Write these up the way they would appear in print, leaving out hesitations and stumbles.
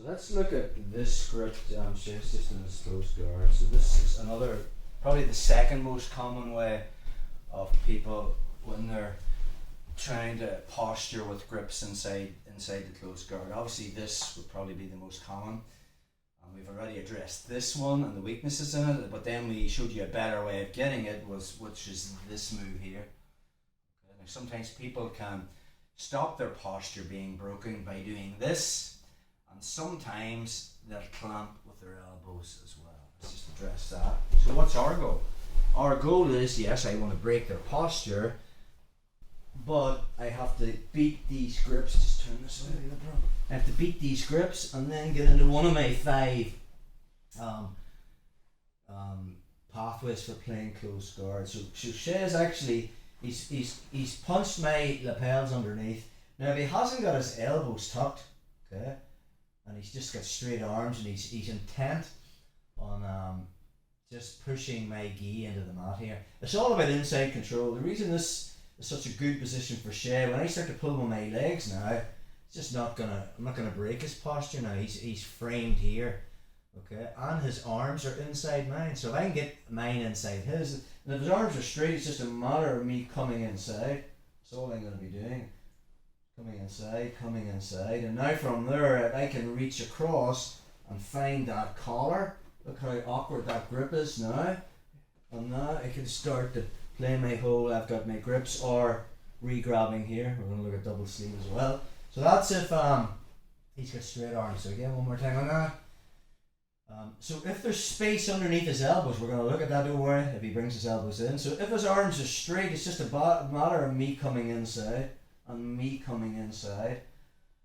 So let's look at this grip. It's just in this close guard. So this is another, probably the second most common way of people when they're trying to posture with grips inside the close guard. Obviously this would probably be the most common. We've already addressed this one and the weaknesses in it, but then we showed you a better way of getting it, which is this move here. Okay. Now sometimes people can stop their posture being broken by doing this, and sometimes they'll clamp with their elbows as well. Let's just address that. So what's our goal? Our goal is, yes, I want to break their posture, but I have to beat these grips. Just turn this way, bro. I have to beat these grips and then get into one of my 5 pathways for playing close guard. So Shay's actually, he's punched my lapels underneath. Now if he hasn't got his elbows tucked, okay, and he's just got straight arms and he's intent on just pushing my gi into the mat here. It's all about inside control. The reason this is such a good position for Shay, when I start to pull with my legs now, it's just I'm not gonna break his posture now. He's framed here, okay, and his arms are inside mine. So if I can get mine inside his, and if his arms are straight, it's just a matter of me coming inside. That's all I'm gonna be doing. Coming inside, and now from there I can reach across and find that collar. Look how awkward that grip is now. And now I can start to play my whole, I've got my grips, or re-grabbing here. We're going to look at double sleeve as well. So that's if he's got straight arms. So again, one more time on that. So if there's space underneath his elbows, we're going to look at that, don't worry, if he brings his elbows in. So if his arms are straight, it's just a matter of me coming inside and me coming inside.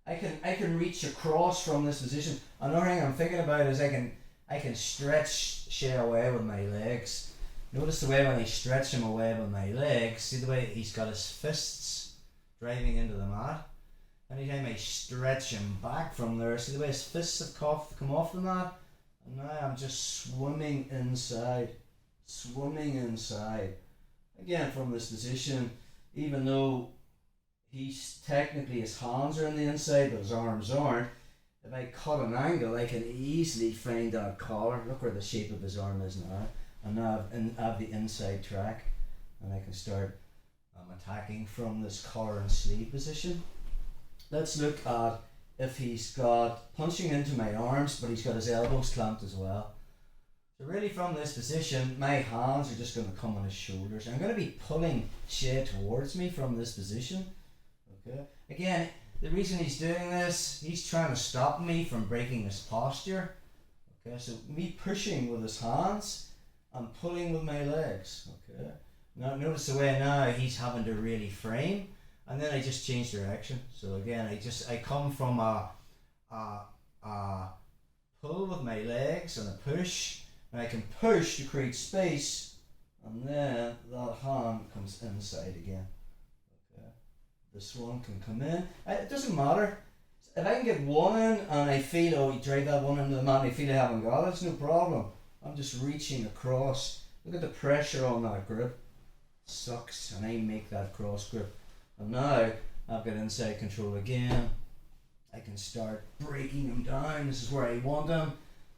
I can reach across from this position. Another thing I'm thinking about is I can stretch Shay away with my legs. Notice the way when I stretch him away with my legs, see the way he's got his fists driving into the mat? Anytime I stretch him back from there, see the way his fists have come off the mat? And now I'm just swimming inside. Again, from this position, even though he's technically, his hands are on the inside, but his arms aren't, if I cut an angle, I can easily find that collar. Look where the shape of his arm is now. And now I have the inside track, and I can start attacking from this collar and sleeve position. Let's look at if he's got punching into my arms, but he's got his elbows clamped as well. So really from this position, my hands are just going to come on his shoulders. I'm going to be pulling Shay towards me from this position. Okay. Again, the reason he's doing this, he's trying to stop me from breaking his posture. Okay, so me pushing with his hands and pulling with my legs. Okay. Now notice the way now he's having to really frame, and then I just change direction. So again, I come from a pull with my legs and a push, and I can push to create space, and then that hand comes inside again. This one can come in. It doesn't matter. If I can get one in and I feel, oh, you drive that one into the mat and I feel I haven't got it, it's no problem. I'm just reaching across. Look at the pressure on that grip. Sucks. And I make that cross grip. And now I've got inside control again. I can start breaking him down. This is where I want him.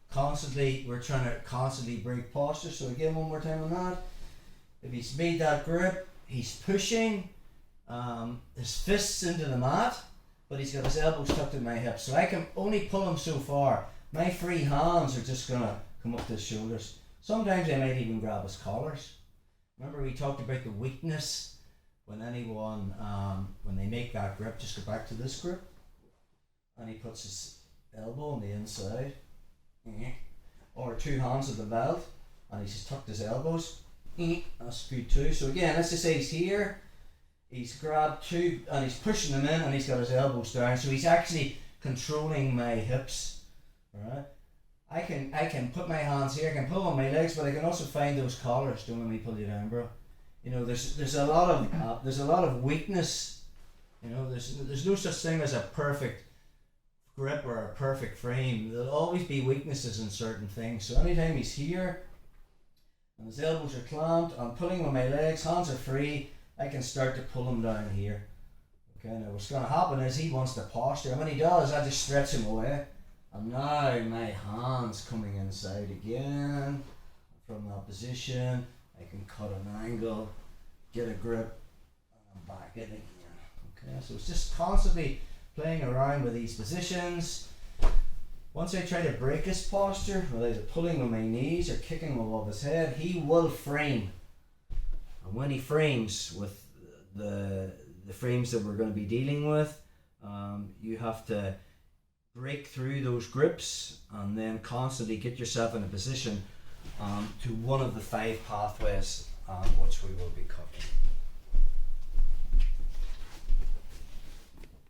Constantly, we're trying to constantly break posture. So again, one more time on that. If he's made that grip, he's pushing. His fists into the mat, but he's got his elbows tucked in my hips, so I can only pull him so far. My free hands are just gonna come up to his shoulders. Sometimes I might even grab his collars. Remember we talked about the weakness when anyone, when they make that grip, just go back to this grip, and he puts his elbow on the inside, or 2 hands of the belt, and he's just tucked his elbows. That's good too. So again, let's just say he's here. He's grabbed 2 and he's pushing them in, and he's got his elbows down, so he's actually controlling my hips. Alright, I can put my hands here, I can pull on my legs, but I can also find those collars. Don't let me pull you down, bro. You know, there's a lot of weakness. You know, there's no such thing as a perfect grip or a perfect frame. There'll always be weaknesses in certain things. So anytime he's here and his elbows are clamped, I'm pulling on my legs, hands are free, I can start to pull him down here. Okay, now what's going to happen is he wants the posture, and when he does, I just stretch him away. And now my hand's coming inside again. From that position, I can cut an angle, get a grip, and I'm back in again. Okay, so it's just constantly playing around with these positions. Once I try to break his posture, whether it's pulling with my knees or kicking him above his head, he will frame. And when he frames with the frames that we're going to be dealing with, you have to break through those grips and then constantly get yourself in a position to one of the 5 pathways which we will be covering.